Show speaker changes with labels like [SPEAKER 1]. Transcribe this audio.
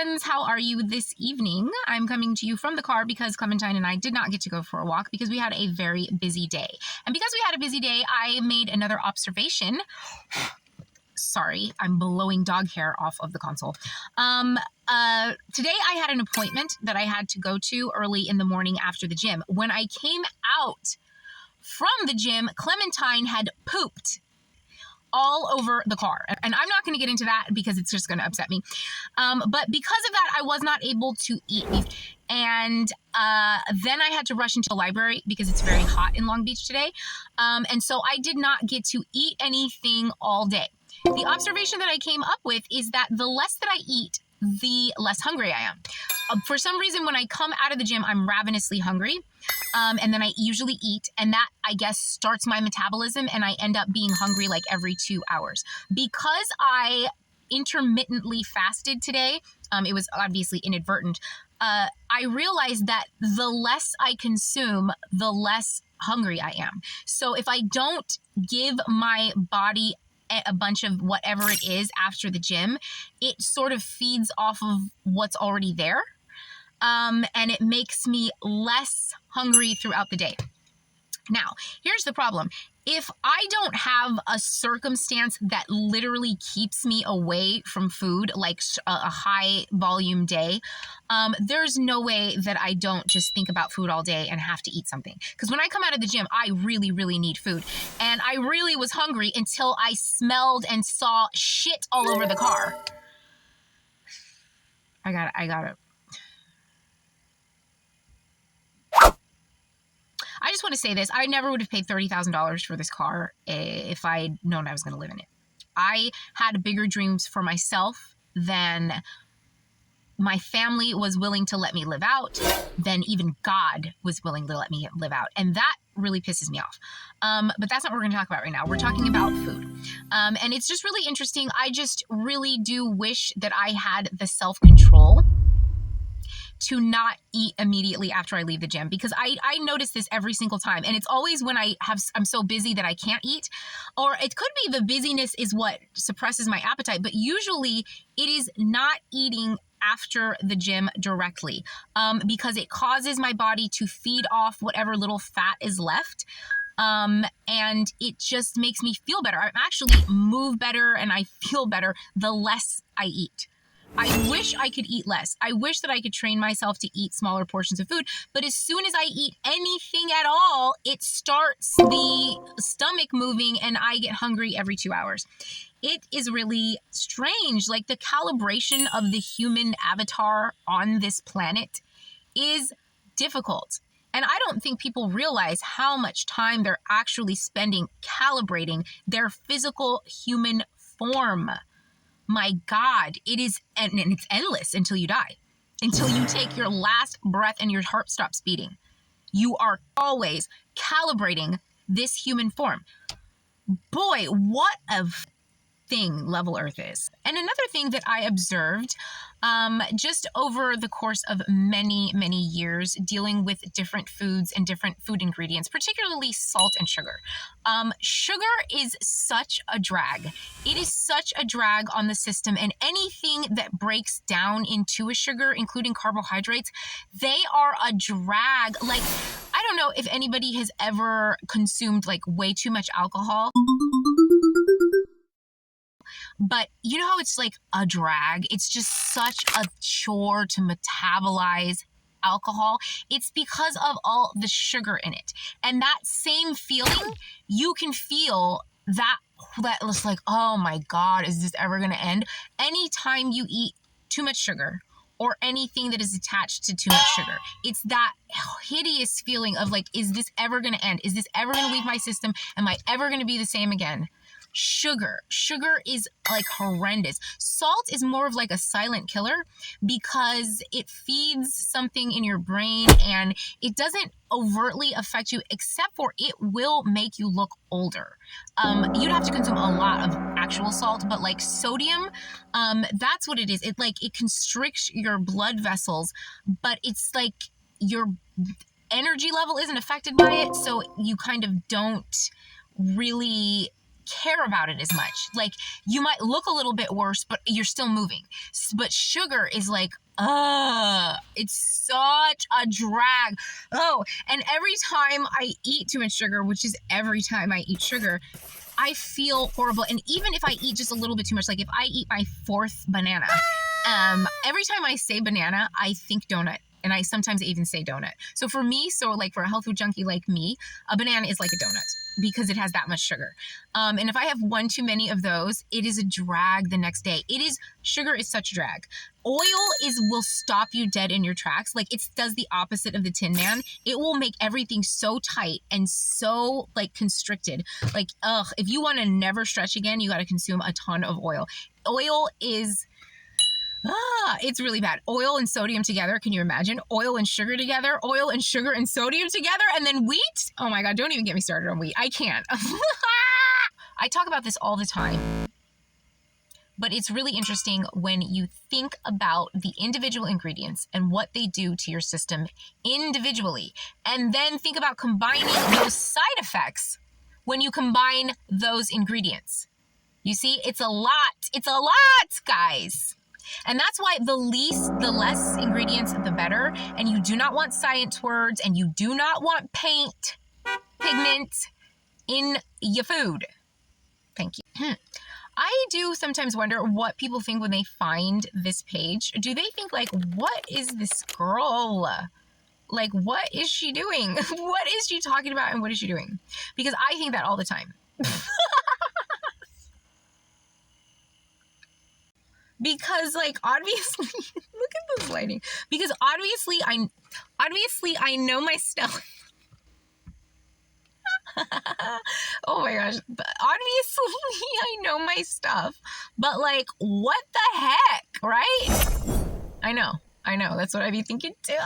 [SPEAKER 1] friends, how are you this evening? I'm coming to you from the car because Clementine and I did not get to go for a walk because we had a very busy day. And because we had a busy day, I made another observation. Sorry, I'm blowing dog hair off of the console. Today I had an appointment that I had to go to early in the morning after the gym. When I came out from the gym, Clementine had pooped all over the car. And I'm not going to get into that because it's just going to upset me. But because of that, I was not able to eat beef. And then I had to rush into the library because it's very hot in Long Beach today. And so I did not get to eat anything all day. The observation that I came up with is that the less that I eat, the less hungry I am. For some reason, when I come out of the gym, I'm ravenously hungry. And then I usually eat, and that, I guess, starts my metabolism, and I end up being hungry like every 2 hours. Because I intermittently fasted today, it was obviously inadvertent, I realized that the less I consume, the less hungry I am. So if I don't give my body a bunch of whatever it is after the gym, it sort of feeds off of what's already there. And it makes me less hungry throughout the day. Now, here's the problem. If I don't have a circumstance that literally keeps me away from food, like a high volume day, there's no way that I don't just think about food all day and have to eat something. Because when I come out of the gym, I really, really need food. And I really was hungry until I smelled and saw shit all over the car. I got it. I just want to say this. I never would have paid $30,000 for this car if I'd known I was going to live in it. I had bigger dreams for myself than my family was willing to let me live out, than even God was willing to let me live out. And that really pisses me off. But that's not what we're going to talk about right now. We're talking about food. And it's just really interesting. I just really do wish that I had the self-control to not eat immediately after I leave the gym, because I notice this every single time. And it's always when I'm so busy that I can't eat, or it could be the busyness is what suppresses my appetite. But usually it is not eating after the gym directly, because it causes my body to feed off whatever little fat is left. And it just makes me feel better. I actually move better and I feel better the less I eat. I wish I could eat less. I wish that I could train myself to eat smaller portions of food. But as soon as I eat anything at all, it starts the stomach moving and I get hungry every 2 hours. It is really strange. Like, the calibration of the human avatar on this planet is difficult. And I don't think people realize how much time they're actually spending calibrating their physical human form. My God, it is, and it's endless until you die, until you take your last breath and your heart stops beating. You are always calibrating this human form. Boy, what a thing Level Earth is. And another thing that I observed just over the course of many, many years dealing with different foods and different food ingredients, particularly salt and sugar. Sugar is such a drag. It is such a drag on the system, and anything that breaks down into a sugar, including carbohydrates, they are a drag. Like, I don't know if anybody has ever consumed like way too much alcohol. But you know how it's like a drag? It's just such a chore to metabolize alcohol. It's because of all the sugar in it. And that same feeling, you can feel that was like, oh my God, is this ever going to end? Anytime you eat too much sugar or anything that is attached to too much sugar, it's that hideous feeling of like, is this ever going to end? Is this ever going to leave my system? Am I ever going to be the same again? Sugar is like horrendous. Salt is more of like a silent killer because it feeds something in your brain and it doesn't overtly affect you, except for it will make you look older. You'd have to consume a lot of actual salt, but like sodium, that's what it is. It constricts your blood vessels, but it's like your energy level isn't affected by it. So you kind of don't really care about it as much. Like, you might look a little bit worse, but you're still moving. But sugar is like, it's such a drag. Oh, and every time I eat too much sugar, which is every time I eat sugar, I feel horrible. And even if I eat just a little bit too much, like if I eat my 4th banana, every time I say banana, I think donut. And I sometimes even say donut. So for me, like for a health food junkie like me, a banana is like a donut because it has that much sugar. And if I have one too many of those, it is a drag the next day. Sugar is such a drag. Oil will stop you dead in your tracks. Like, it does the opposite of the Tin Man. It will make everything so tight and so like constricted. Like, if you want to never stretch again, you got to consume a ton of oil. Oil is... it's really bad. Oil and sodium together. Can you imagine? Oil and sugar together, oil and sugar and sodium together, and then wheat? Oh my God, don't even get me started on wheat. I can't. I talk about this all the time, but it's really interesting when you think about the individual ingredients and what they do to your system individually, and then think about combining those side effects when you combine those ingredients. You see, it's a lot. It's a lot, guys. And that's why the less ingredients, the better. And you do not want science words, and you do not want pigment in your food. Thank you. I do sometimes wonder what people think when they find this page. Do they think like, what is this girl? Like, what is she doing? What is she talking about, and what is she doing? Because I think that all the time. Because, like, obviously, look at this lighting. Because obviously I know my stuff. Oh my gosh. But obviously I know my stuff. But, like, what the heck, right? I know. That's what I'd be thinking too.